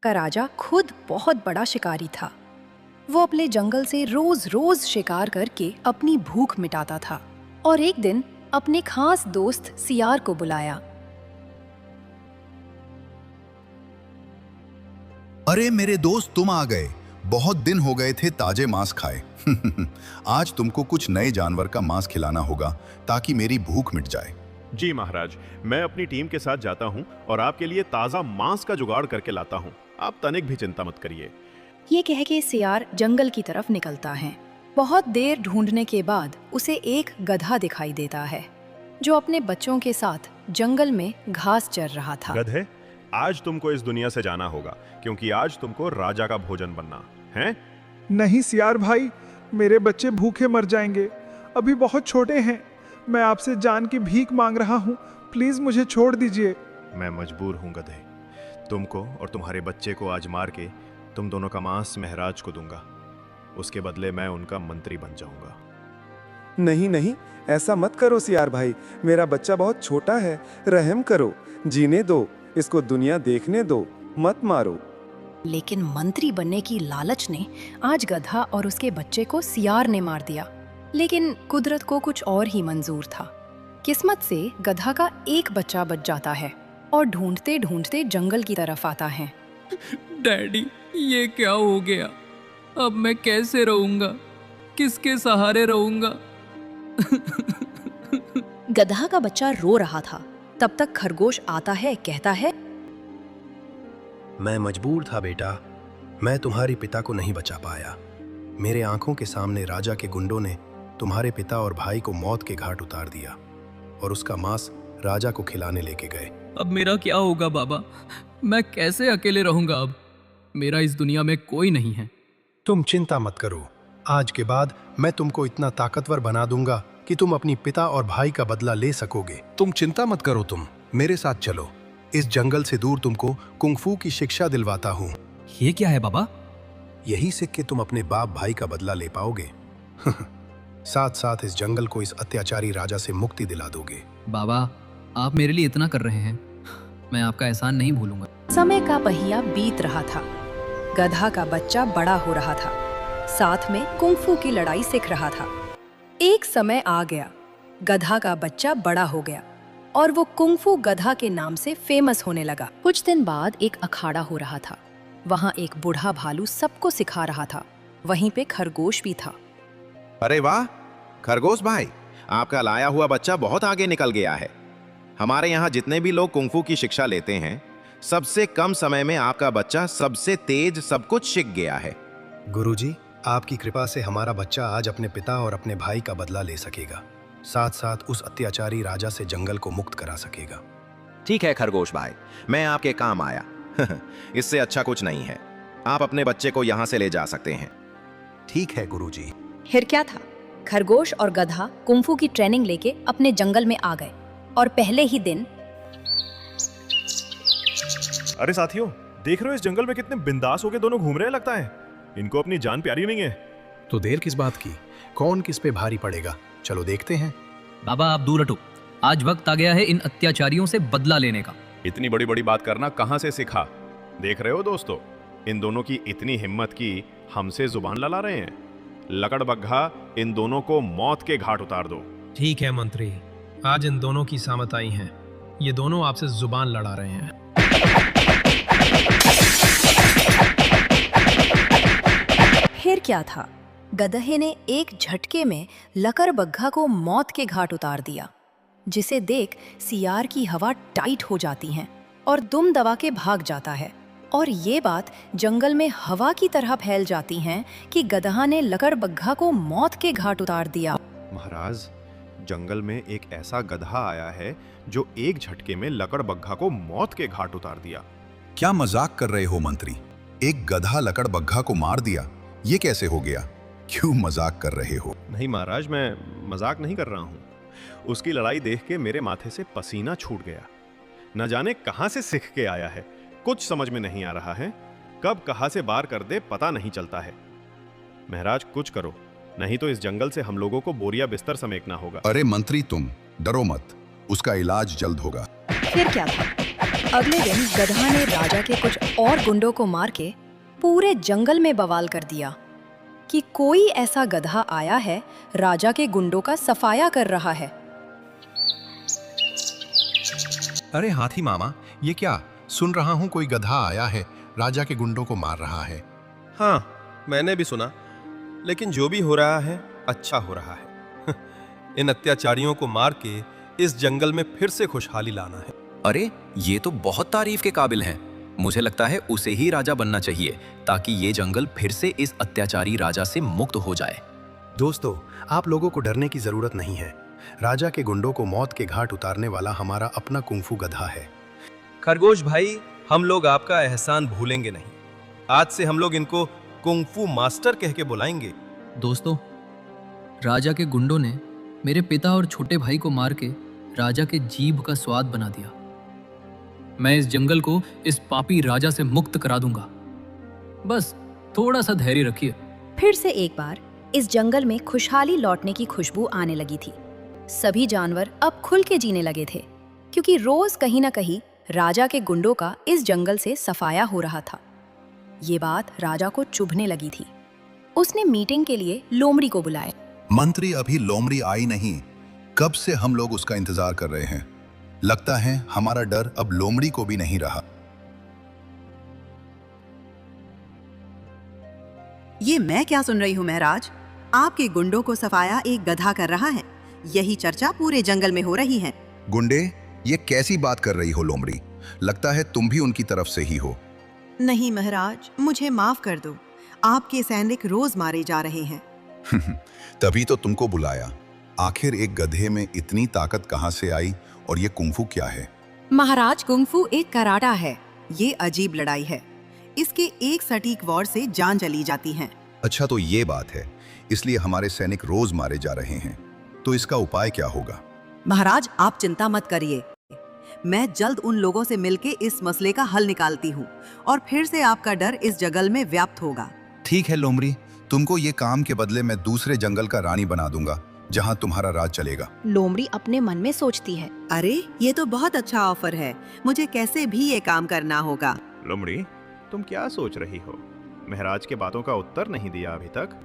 का राजा खुद बहुत बड़ा शिकारी था। वो अपने जंगल से रोज रोज शिकार करके अपनी भूख मिटाता था और एक दिन अपने खास दोस्त सियार को बुलाया। अरे मेरे दोस्त, तुम आ गए। बहुत दिन हो गए थे ताजे मांस खाए। आज तुमको कुछ नए जानवर का मांस खिलाना होगा ताकि मेरी भूख मिट जाए। जी महाराज, मैं अपनी टीम के साथ जाता हूँ और आपके लिए ताज़ा मांस का जुगाड़ करके लाता हूँ। आप तनिक भी चिंता मत करिए। ये कह के सियार जंगल की तरफ निकलता है। बहुत देर ढूंढने के बाद उसे एक गधा दिखाई देता है जो अपने बच्चों के साथ जंगल में घास चर रहा था। गधे, आज तुमको इस दुनिया से जाना होगा क्योंकि आज तुमको राजा का भोजन बनना है। नहीं सियार भाई, मेरे बच्चे भूखे मर जाएंगे। अभी बहुत छोटे हैं। मैं आपसे जान की भीख मांग रहा हूँ। प्लीज मुझे छोड़ दीजिए। मैं मजबूर हूँ गधे। तुमको और तुम्हारे बच्चे को आज मार के तुम दोनों का मांस महराज को दूंगा। उसके बदले मैं उनका मंत्री बन जाऊंगा। नहीं नहीं, ऐसा मत करो सियार भाई। मेरा बच्चा बहुत छोटा है, रहम करो, जीने दो, इसको दुनिया देखने दो, मत मारो। लेकिन मंत्री बनने की लालच ने आज गधा और उसके बच्चे को सियार ने मार दिया। लेकिन कुदरत को कुछ और ही मंजूर था। किस्मत से गधा का एक बच्चा बच जाता है और ढूंढते ढूंढते जंगल की तरफ आता है। डैडी, ये क्या हो गया? अब मैं कैसे रहूंगा? किसके सहारे रहूंगा? गधा का बच्चा रो रहा था। तब तक खरगोश आता है, कहता है, मैं मजबूर था बेटा। मैं तुम्हारे पिता को नहीं बचा पाया। मेरे आंखों के सामने राजा के गुंडों ने तुम्हारे पिता और भाई को मौत के घाट उतार दिया और उसका मांस राजा को खिलाने लेके गए। अब मेरा क्या होगा बाबा? मैं कैसे अकेले रहूंगा अब? मेरा इस दुनिया में कोई नहीं है। तुम चिंता मत करो। आज के बाद मैं तुमको इतना ताकतवर बना दूंगा कि तुम अपनी पिता और भाई का बदला ले सकोगे। तुम चिंता मत करो, तुम मेरे साथ चलो। इस जंगल से दूर तुमको कुंग-फू की शिक्षा दिलवाता हूँ। ये क्या है बाबा? यही सीख के तुम अपने बाप भाई का बदला ले पाओगे। साथ साथ इस जंगल को इस अत्याचारी राजा से मुक्ति दिला दोगे। बाबा, आप मेरे लिए इतना कर रहे हैं, मैं आपका एहसान नहीं भूलूंगा। समय का पहिया बीत रहा था। गधा का बच्चा बड़ा हो रहा था, साथ में कुंग-फू की लड़ाई सीख रहा था। एक समय आ गया, गधा का बच्चा बड़ा हो गया और वो कुंग-फू गधा के नाम से फेमस होने लगा। कुछ दिन बाद एक अखाड़ा हो रहा था। वहाँ एक बूढ़ा भालू सबको सिखा रहा था। वहीं पे खरगोश भी था। अरे वाह खरगोश भाई, आपका लाया हुआ बच्चा बहुत आगे निकल गया है। हमारे यहाँ जितने भी लोग कुंग-फू की शिक्षा लेते हैं, सबसे कम समय में आपका बच्चा सबसे तेज सब कुछ सीख गया है। गुरुजी, आपकी कृपा से हमारा बच्चा आज अपने पिता और अपने भाई का बदला ले सकेगा। साथ साथ उस अत्याचारी राजा से जंगल को मुक्त करा सकेगा। ठीक है खरगोश भाई, मैं आपके काम आया। इससे अच्छा कुछ नहीं है। आप अपने बच्चे को यहाँ से ले जा सकते हैं। ठीक है गुरुजी। फिर क्या था, खरगोश और गधा कुंग-फू की ट्रेनिंग लेके अपने जंगल में आ गए और पहले ही दिन। अरे साथियों, देख रहे हो इस जंगल में कितने बिंदास होके दोनों घूम रहे हैं? लगता है इनको अपनी जान प्यारी नहीं है। तो देर किस बात की? कौन किस पे भारी पड़ेगा? चलो देखते हैं। बाबा, आप दूर हटो। आज वक्त आ गया है इन अत्याचारियों से बदला लेने का। इतनी बड़ी बड़ी बात करना कहाँ से सीखा? देख रहे हो दोस्तों, इन दोनों की इतनी हिम्मत की हमसे जुबान लड़ा रहे हैं। लकड़बग्घा, इन दोनों को मौत के घाट उतार दो। ठीक है मंत्री, आज इन दोनों की सामत आई हैं। ये दोनों आपसे जुबान लड़ा रहे हैं। फिर क्या था, गधे ने एक झटके में लकड़बग्घा को मौत के घाट उतार दिया, जिसे देख सियार की हवा टाइट हो जाती है और दुम दबा के भाग जाता है। और ये बात जंगल में हवा की तरह फैल जाती है कि गधा ने लकड़बग्घा को मौत के घाट उतार दिया। महाराज, जंगल में एक ऐसा गधा आया है जो एक झटके में लकड़बग्घा को मौत के घाट उतार दिया। क्या मजाक कर रहे हो मंत्री? एक गधा लकड़बग्घा को मार दिया, ये कैसे हो गया? क्यों मजाक कर रहे हो? नहीं महाराज, मैं मजाक नहीं कर रहा हूँ। उसकी लड़ाई देख के मेरे माथे से पसीना छूट गया। न जाने कहां से सीख के आया है, कुछ समझ में नहीं आ रहा है। कब कहां से बार कर दे पता नहीं चलता है। महाराज कुछ करो, नहीं तो इस जंगल से हम लोगों को बोरिया बिस्तर समेटना होगा। अरे मंत्री, तुम डरो मत, उसका इलाज जल्द होगा। फिर क्या था, अगले दिन गधा ने राजा के कुछ और गुंडों को मार के पूरे जंगल में बवाल कर दिया कि कोई ऐसा गधा आया है राजा के गुंडों का सफाया कर रहा है। अरे हाथी मामा, ये क्या सुन रहा हूँ? कोई गधा आया है, राजा के गुंडों को मार रहा है। हाँ, मैंने भी सुना, लेकिन जो भी हो रहा है अच्छा हो रहा है। इन अत्याचारियों को मार के इस जंगल में फिर से खुशहाली लाना है। अरे ये तो बहुत तारीफ के काबिल हैं। मुझे लगता है उसे ही राजा बनना चाहिए ताकि ये जंगल फिर से इस अत्याचारी राजा से मुक्त हो जाए। दोस्तों, आप लोगों को डरने की जरूरत नहीं है। राजा के गुंडों को मौत के घाट उतारने वाला हमारा अपना कुंफू गधा है। खरगोश भाई, हम लोग आपका एहसान भूलेंगे नहीं। आज से हम लोग इनको कुंफू मास्टर कह के बुलाएंगे। दोस्तों, राजा के गुंडों ने मेरे पिता और छोटे भाई को मार के राजा के जीभ का स्वाद बना दिया। मैं इस जंगल को इस पापी राजा से मुक्त करा दूंगा। बस थोड़ा सा धैर्य रखिए। फिर से एक बार इस जंगल में खुशहाली लौटने की खुशबू आने लगी थी। सभी जानवर अब खुल के जीने लगे थे, क्योंकि रोज कहीं ना कहीं राजा के गुंडों का इस जंगल से सफाया हो रहा था। ये बात राजा को चुभने लगी थी। उसने मीटिंग के लिए लोमड़ी को बुलाया। मंत्री, अभी लोमड़ी आई नहीं। कब से हम लोग उसका इंतजार कर रहे हैं। लगता है हमारा डर अब लोमड़ी को भी नहीं रहा। ये मैं क्या सुन रही हूँ महराज? आपके गुंडों को सफाया एक गधा कर रहा है। यही चर्चा पूरे जंगल में हो रही है। गुंडे, ये कैसी बात कर रही हो लोमड़ी? लगता है तुम भी उनकी तरफ से ही हो। नहीं महराज, मुझे माफ कर दो। आपके सैनिक रोज मारे जा रहे हैं। तभी तो तुमको बुलाया। आखिर एक गधे में इतनी ताकत कहाँ से आई, और ये कुंफू क्या है? महाराज, कुंफू एक कराटा है। ये अजीब लड़ाई है। इसके एक सटीक वार से जान चली जाती है। अच्छा, तो ये बात है, इसलिए हमारे सैनिक रोज मारे जा रहे हैं। तो इसका उपाय क्या होगा? महाराज, आप चिंता मत करिए। मैं जल्द उन लोगों से मिलके इस मसले का हल निकालती हूँ और फिर से आपका डर इस जंगल में व्याप्त होगा। ठीक है लोमड़ी, तुमको ये काम के बदले मैं दूसरे जंगल का रानी बना दूंगा, जहाँ तुम्हारा राज चलेगा। लोमड़ी अपने मन में सोचती है, अरे ये तो बहुत अच्छा ऑफर है। मुझे कैसे भी ये काम करना होगा। लोमड़ी, तुम क्या सोच रही हो? महाराज के बातों का उत्तर नहीं दिया अभी तक।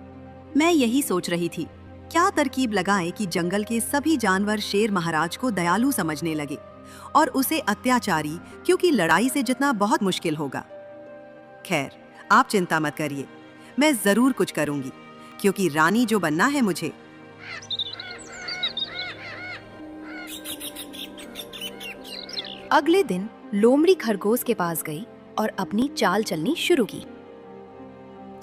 मैं यही सोच रही थी, क्या तरकीब लगाएं कि जंगल के सभी जानवर शेर महाराज को दयालु समझने लगे और उसे अत्याचारी, क्योंकि लड़ाई से जितना बहुत मुश्किल होगा। खैर, आप चिंता मत करिए, मैं जरूर कुछ करूंगी, क्योंकि रानी जो बनना है मुझे। अगले दिन लोमड़ी खरगोश के पास गई और अपनी चाल चलनी शुरू की।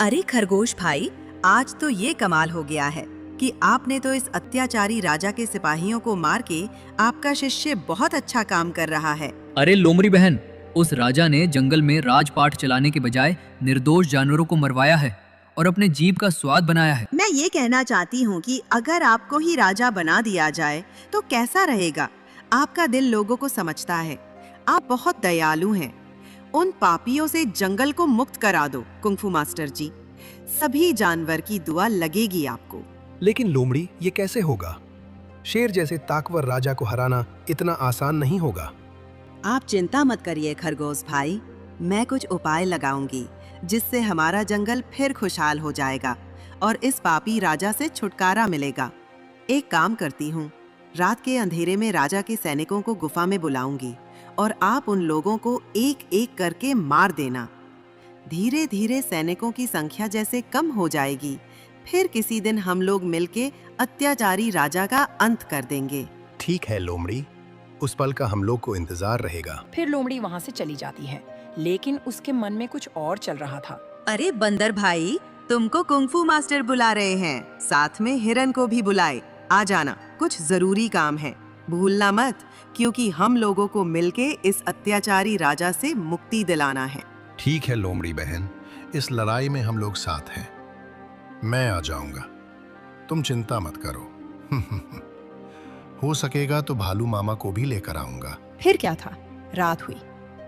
अरे खरगोश भाई, आज तो ये कमाल हो गया है कि आपने तो इस अत्याचारी राजा के सिपाहियों को मार के आपका शिष्य बहुत अच्छा काम कर रहा है। अरे लोमड़ी बहन, उस राजा ने जंगल में राजपाट चलाने के बजाय निर्दोष जानवरों को मरवाया है और अपने जीभ का स्वाद बनाया है। मैं ये कहना चाहती हूँ कि अगर आपको ही राजा बना दिया जाए तो कैसा रहेगा? आपका दिल लोगों को समझता है। आप बहुत दयालु हैं। उन पापियों से जंगल को मुक्त करा दो कुंफू मास्टर जी। सभी जानवर की दुआ लगेगी आपको। लेकिन लोमड़ी, ये कैसे होगा? शेर जैसे ताकवर राजा को हराना इतना आसान नहीं होगा। आप चिंता मत करिए खरगोश भाई, मैं कुछ उपाय लगाऊंगी जिससे हमारा जंगल फिर खुशहाल हो जाएगा और इस पापी राजा से छुटकारा मिलेगा। एक काम करती हूँ, रात के अंधेरे में राजा के सैनिकों को गुफा में बुलाऊंगी और आप उन लोगों को एक एक करके मार देना। धीरे धीरे सैनिकों की संख्या जैसे कम हो जाएगी, फिर किसी दिन हम लोग मिलके अत्याचारी राजा का अंत कर देंगे। ठीक है लोमड़ी, उस पल का हम लोग को इंतजार रहेगा। फिर लोमड़ी वहाँ से चली जाती है, लेकिन उसके मन में कुछ और चल रहा था। अरे बंदर भाई, तुमको कुंफू मास्टर बुला रहे हैं, साथ में हिरन को भी बुलाए। आ जाना, कुछ जरूरी काम है, भूलना मत, क्योंकि हम लोगों को मिलके इस अत्याचारी राजा से मुक्ति दिलाना है। ठीक है लोमड़ी बहन, इस लड़ाई में हम लोग साथ हैं। मैं आ जाऊंगा, तुम चिंता मत करो। हो सकेगा तो भालू मामा को भी लेकर आऊंगा। फिर क्या था, रात हुई।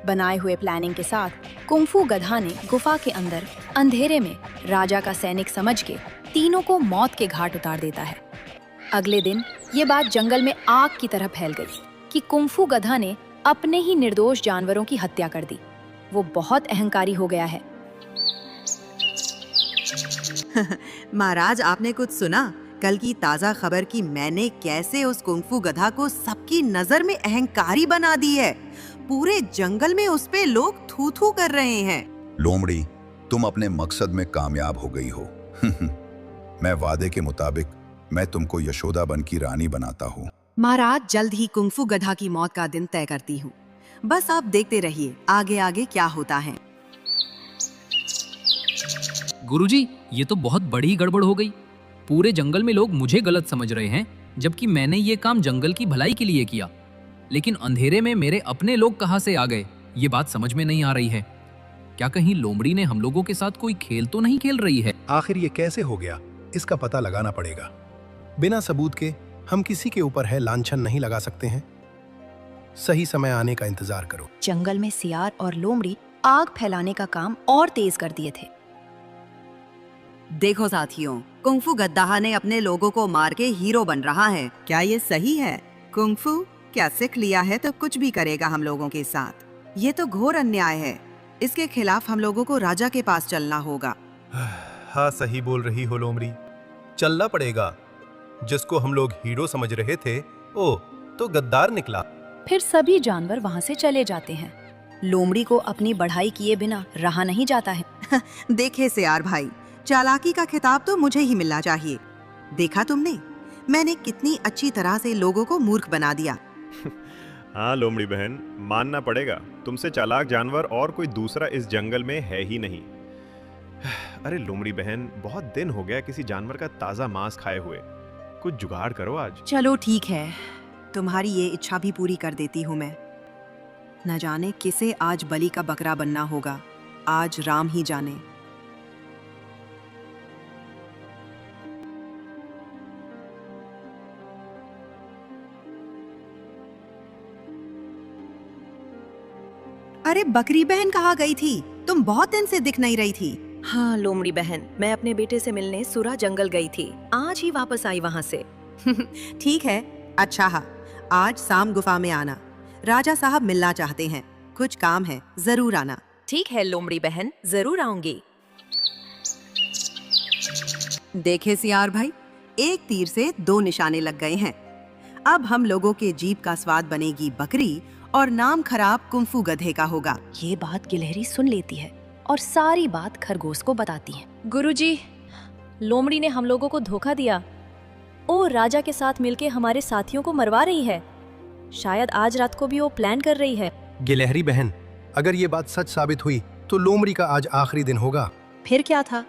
बनाए हुए प्लानिंग के साथ कुंफू गधा ने गुफा के अंदर अंधेरे में राजा का सैनिक समझ के तीनों को मौत के घाट उतार देता है। अगले दिन ये बात जंगल में आग की तरह फैल गई कि कुंफू गधा ने अपने ही निर्दोष जानवरों की हत्या कर दी। वो बहुत अहंकारी हो गया है। महाराज, आपने कुछ सुना? कल की ताजा खबर कि मैंने कैसे उस कुंफू गधा को सबकी नजर में अहंकारी बना दी है। पूरे जंगल में उस पे लोग थू थू कर रहे हैं। लोमड़ी, तुम अपने मकसद में कामयाब हो गई हो। मैं वादे के मुताबिक मैं तुमको यशोदा बन की रानी बनाता हूँ। महाराज, जल्द ही कुंफू गधा की मौत का दिन तय करती हूँ। बस आप देखते रहिए आगे आगे क्या होता है। गुरुजी, ये तो बहुत बड़ी गड़बड़ हो गई। पूरे जंगल में लोग मुझे गलत समझ रहे हैं, जबकि मैंने ये काम जंगल की भलाई के लिए किया। लेकिन अंधेरे में मेरे अपने लोग कहाँ से आ गए, ये बात समझ में नहीं आ रही है। क्या कहीं लोमड़ी ने हम लोगों के साथ कोई खेल तो नहीं खेल रही है? आखिर ये कैसे हो गया, इसका पता लगाना पड़ेगा। बिना सबूत के हम किसी के ऊपर है लांछन नहीं लगा सकते हैं। सही समय आने का इंतजार करो। जंगल में सियार और लोमड़ी आग फैलाने का काम और तेज कर दिए थे। देखो साथियों, कुंफू गद्दाहा ने अपने लोगों को मार के हीरो बन रहा है। क्या ये सही है? कुंफू क्या सीख लिया है तो कुछ भी करेगा हम लोगों के साथ। ये तो घोर अन्याय है। इसके खिलाफ हम लोगों को राजा के पास चलना होगा। हाँ, सही बोल रही हो लोमड़ी, चलना पड़ेगा। जिसको हम लोग हीरो समझ रहे थे, ओ तो गद्दार निकला। फिर सभी जानवर वहाँ से चले जाते हैं। लोमड़ी को अपनी बढ़ाई किए बिना रहा नहीं जाता है। देखे सियार भाई, चालाकी का खिताब तो मुझे ही मिलना चाहिए। देखा तुमने, मैंने कितनी अच्छी तरह से लोगों को मूर्ख बना दिया। हाँ लोमड़ी बहन, मानना पड़ेगा, तुमसे चालाक जानवर और कोई दूसरा इस जंगल में है ही नहीं। अरे लोमड़ी बहन, बहुत दिन हो गया किसी जानवर का ताजा मांस खाए हुए। कुछ जुगाड़ करो आज। चलो ठीक है, तुम्हारी ये इच्छा भी पूरी कर देती हूँ मैं। न जाने किसे आज बलि का बकरा बनना होगा, आज राम ही जाने। अरे बकरी बहन कहाँ गई थी? तुम बहुत दिन से दिख नहीं रही थी। हाँ लोमड़ी बहन, मैं अपने बेटे से मिलने सुरा जंगल गई थी। आज ही वापस आई वहाँ से। ठीक है, अच्छा है। आज शाम गुफा में आना, राजा साहब मिलना चाहते हैं। कुछ काम है, जरूर आना। ठीक है लोमड़ी बहन, जरूर आऊंगी। देखे सियार भाई, एक तीर से दो निशाने लग गए हैं। अब हम लोगों के जीभ का स्वाद बनेगी बकरी और नाम खराब कुंफू गधे का होगा। ये बात गिलहरी सुन लेती है और सारी बात खरगोश को बताती है। गुरुजी, लोमड़ी ने हम लोगों को धोखा दिया। ओ राजा के साथ मिलके हमारे साथियों को मरवा रही है। शायद आज रात को भी वो प्लान कर रही है। गिलहरी बहन, अगर ये बात सच साबित हुई तो लोमड़ी का आज आखिरी दिन होगा। फिर क्या था?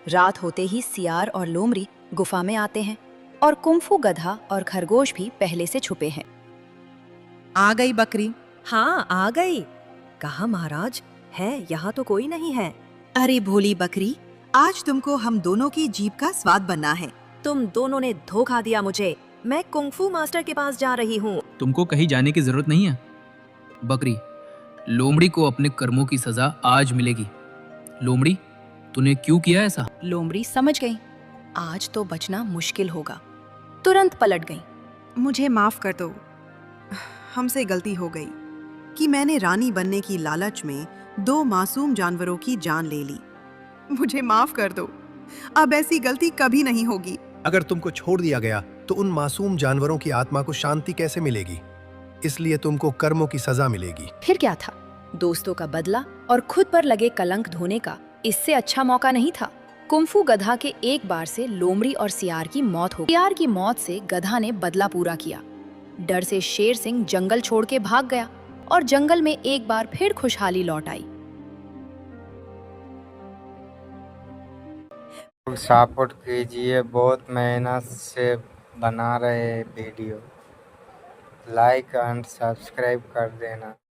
रात होते ही सियार और लोमड़ी गुफा में आते हैं और कुंफू गधा और खरगोश भी पहले से छुपे हैं। आ गई बकरी? हाँ आ गई। कहा महाराज है? यहाँ तो कोई नहीं है। अरे भोली बकरी, आज तुमको हम दोनों की जीभ का स्वाद बनना है। तुम दोनों ने धोखा दिया मुझे। मैं कुंफू मास्टर के पास जा रही हूँ। तुमको कहीं जाने की जरूरत नहीं है। बकरी, लोमड़ी को अपने कर्मों की सजा आज मिलेगी। लोमड़ी, तूने क्यों किया ऐसा? लोमड़ी समझ गई, आज तो बचना मुश्किल होगा। तुरंत पलट गई। मुझे माफ कर दो, हमसे गलती हो गई कि मैंने रानी बनने की लालच में दो मासूम जानवरों की जान ले ली। मुझे माफ कर दो, अब ऐसी गलती कभी नहीं होगी। अगर तुमको छोड़ दिया गया तो उन मासूम जानवरों की आत्मा को शांति कैसे मिलेगी? इसलिए तुमको कर्मों की सजा मिलेगी। फिर क्या था? दोस्तों का बदला और खुद पर लगे कलंक धोने का इससे अच्छा मौका नहीं था। कुंफू गधा के एक बार से लोमड़ी और सियार की मौत हो गई। सियार की मौत से गधा ने बदला पूरा किया। डर से शेर सिंह जंगल छोड़ के भाग गया और जंगल में एक बार फिर खुशहाली लौट आई। सपोर्ट कीजिए, बहुत मेहनत से बना रहे वीडियो। लाइक एंड सब्सक्राइब कर देना।